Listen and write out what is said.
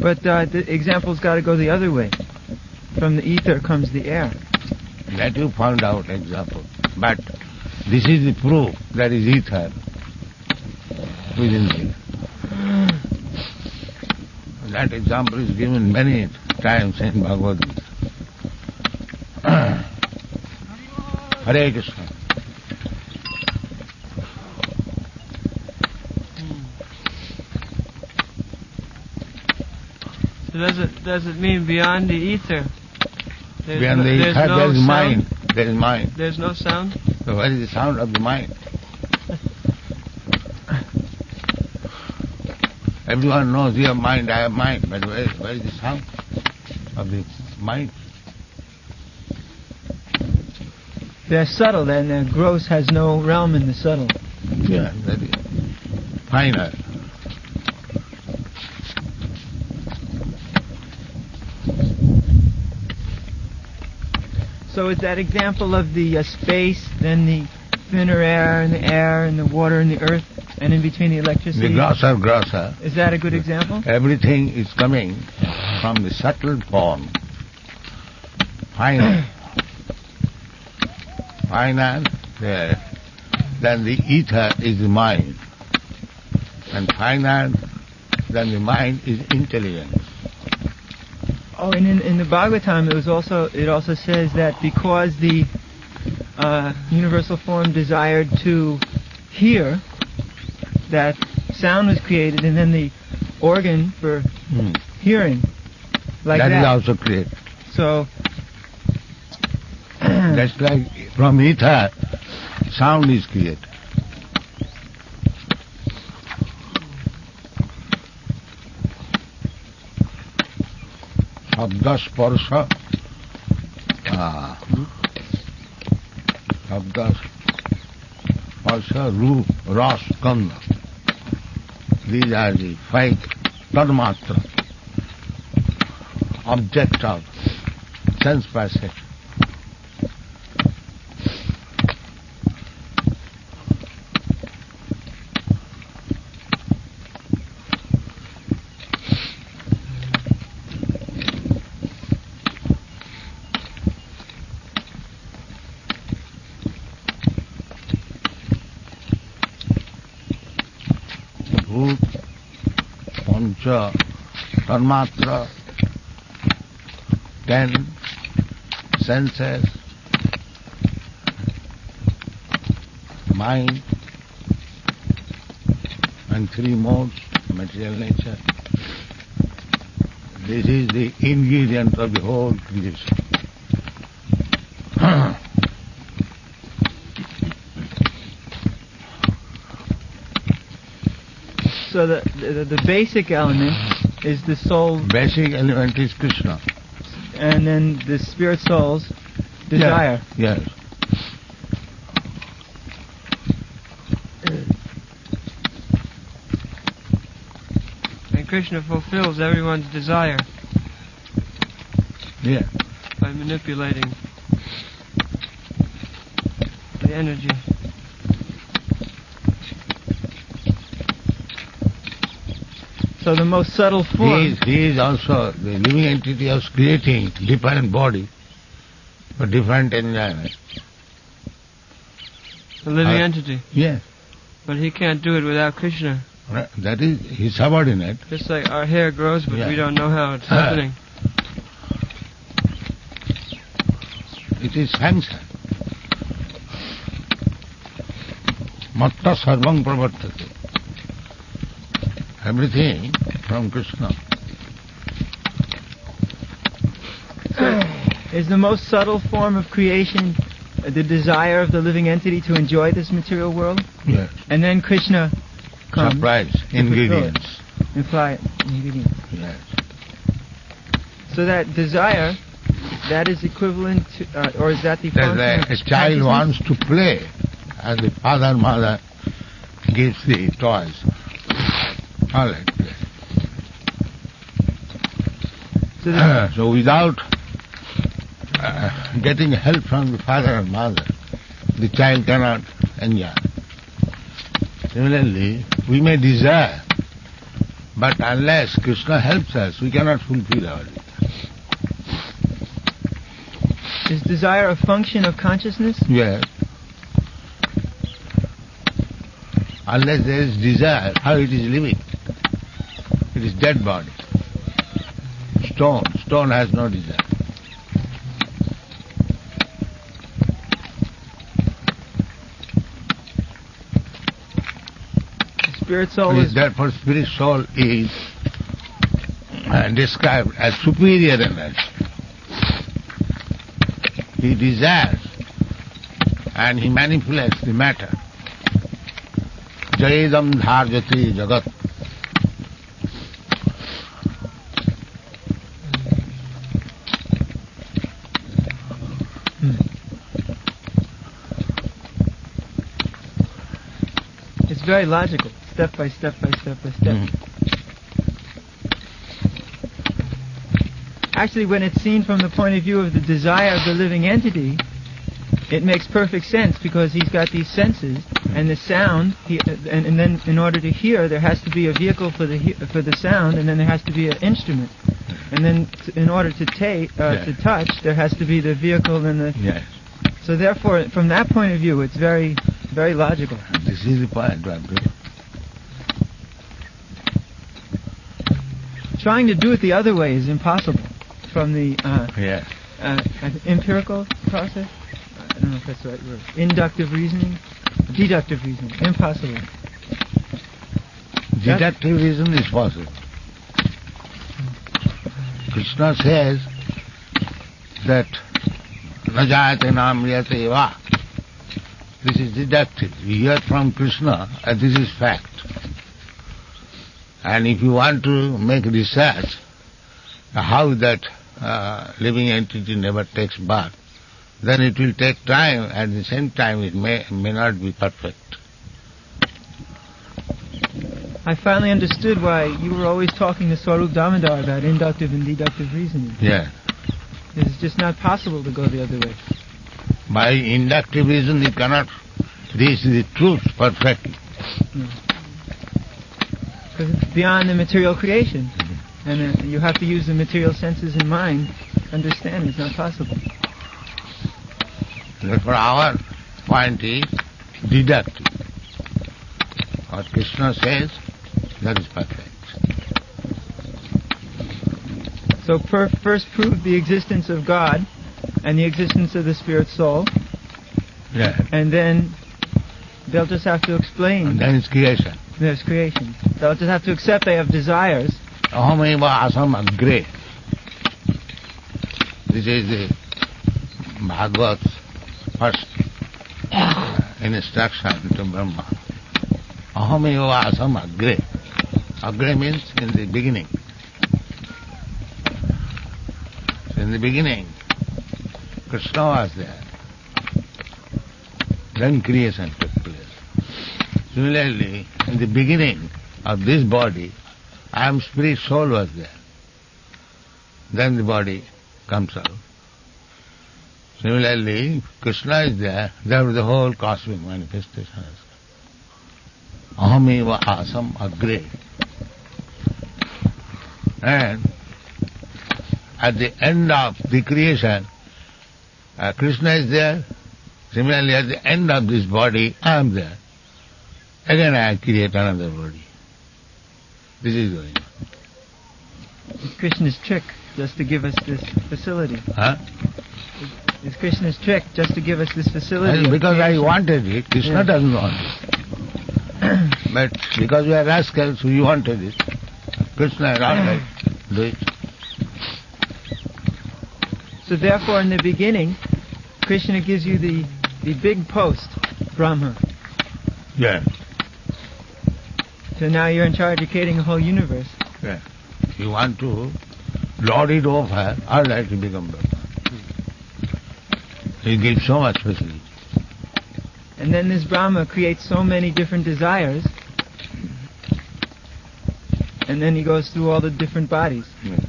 But the example's got to go the other way. From the ether comes the air. That you found out example. But this is the proof that is ether within you. That example is given many times in Bhagavad Gita. Hare Krishna. So does it mean beyond the ether? Beyond the ether, there is mind. There is mind. There's no sound? So where is the sound of the mind? Everyone knows you have mind, I have mind, but where is the sound of the mind? They're subtle, and the gross has no realm in the subtle. Yeah, that is finer. So is that example of the space, then the thinner air, and the water, and the earth, and in between the electricity? The grosser. Is that a good example? Everything is coming from the subtle form. Finer. Finer there. Then the ether is the mind. And finer than the mind is intelligence. Oh, and in the Bhagavatam, it also says that because the universal form desired to hear, that sound was created, and then the organ for hearing, like that. That is also created. So that's like from ether, sound is created. Shabda sparsha, roop, ras, gandha. These are the 5 tanmatra, object of sense perception. Tanmatra, 10 senses, mind, and 3 modes, material nature. This is the ingredient of the whole creation. So the basic element is the soul. Basic element is Krishna. And then the spirit soul's desire. Yes. And Krishna fulfills everyone's desire. Yeah. By manipulating the energy. So the most subtle form. He is also the living entity of creating different body for different enjoyment. The living entity? Yes. But he can't do it without Krishna. Right. That is his subordinate. Just like our hair grows, but we don't know how it's happening. It is sanction. Matta sarvam pravartate. Everything from Krishna. Is the most subtle form of creation the desire of the living entity to enjoy this material world? Yes. And then Krishna comes. Surprise, ingredients. Ingredients. Yes. So that desire, that is equivalent to, or is that the function of a child wants to play, and the father and mother gives the toys. All right. So without getting help from the father and mother, the child cannot enjoy. Similarly, we may desire But unless Krishna helps us, we cannot fulfill our desire. Is desire a function of consciousness? Yes. Unless there is desire, how it is living? It is dead body. Stone has no desire. Spirit soul is... Therefore spirit soul is described as superior energy. He desires and he manipulates the matter. Jayedam dharjati jagat. It's very logical, step by step by step by step. Actually, when it's seen from the point of view of the desire of the living entity, it makes perfect sense because he's got these senses and the sound, and then in order to hear, there has to be a vehicle for the sound, and then there has to be an instrument, and then in order to to touch, there has to be the vehicle and the. Yes. So therefore, from that point of view, it's very, very logical. This is the point. Trying to do it the other way is impossible. From the empirical process, I don't know if that's the right word. Inductive reasoning, deductive reasoning, impossible. Deductive reason is possible. Krishna says that na jayate na mriyate eva. This is deductive. We hear from Krishna and this is fact. And if you want to make research how that living entity never takes birth, then it will take time, at the same time it may not be perfect. I finally understood why you were always talking to Swarup Damodar about inductive and deductive reasoning. Yeah. It's just not possible to go the other way. By inductive reason you cannot reach the truth perfectly. Because it's beyond the material creation. And you have to use the material senses and mind to understand. It's not possible. Therefore our point is deductive. What Krishna says, that is perfect. So first prove the existence of God and the existence of the spirit soul. Yeah. And then they'll just have to explain. And then it's creation. There's creation. They'll just have to accept they have desires. Ahameva asam agre. This is the Bhagavata's first instruction to Brahma. Ahameva asam agre. Agre means in the beginning. So in the beginning, Krishna was there. Then creation took place. Similarly, in the beginning of this body, I am spirit soul was there. Then the body comes out. Similarly, Krishna is there, therefore the whole cosmic manifestation has come. Ahameva asam agre. And at the end of the creation, Krishna is there. Similarly, at the end of this body, I am there. Again I create another body. This is going on. It's Krishna's trick just to give us this facility. Huh? It's Krishna's trick just to give us this facility. Because I wanted it, Krishna doesn't want it. But because we are rascals, we wanted it. Krishna is all right, do it. So therefore in the beginning, Krishna gives you the big post, Brahma. Yeah. So now you're in charge of creating a whole universe. Yeah. If you want to lord it over, all right, you become Brahma. He gives so much facility. And then this Brahma creates so many different desires, and then he goes through all the different bodies. Yeah.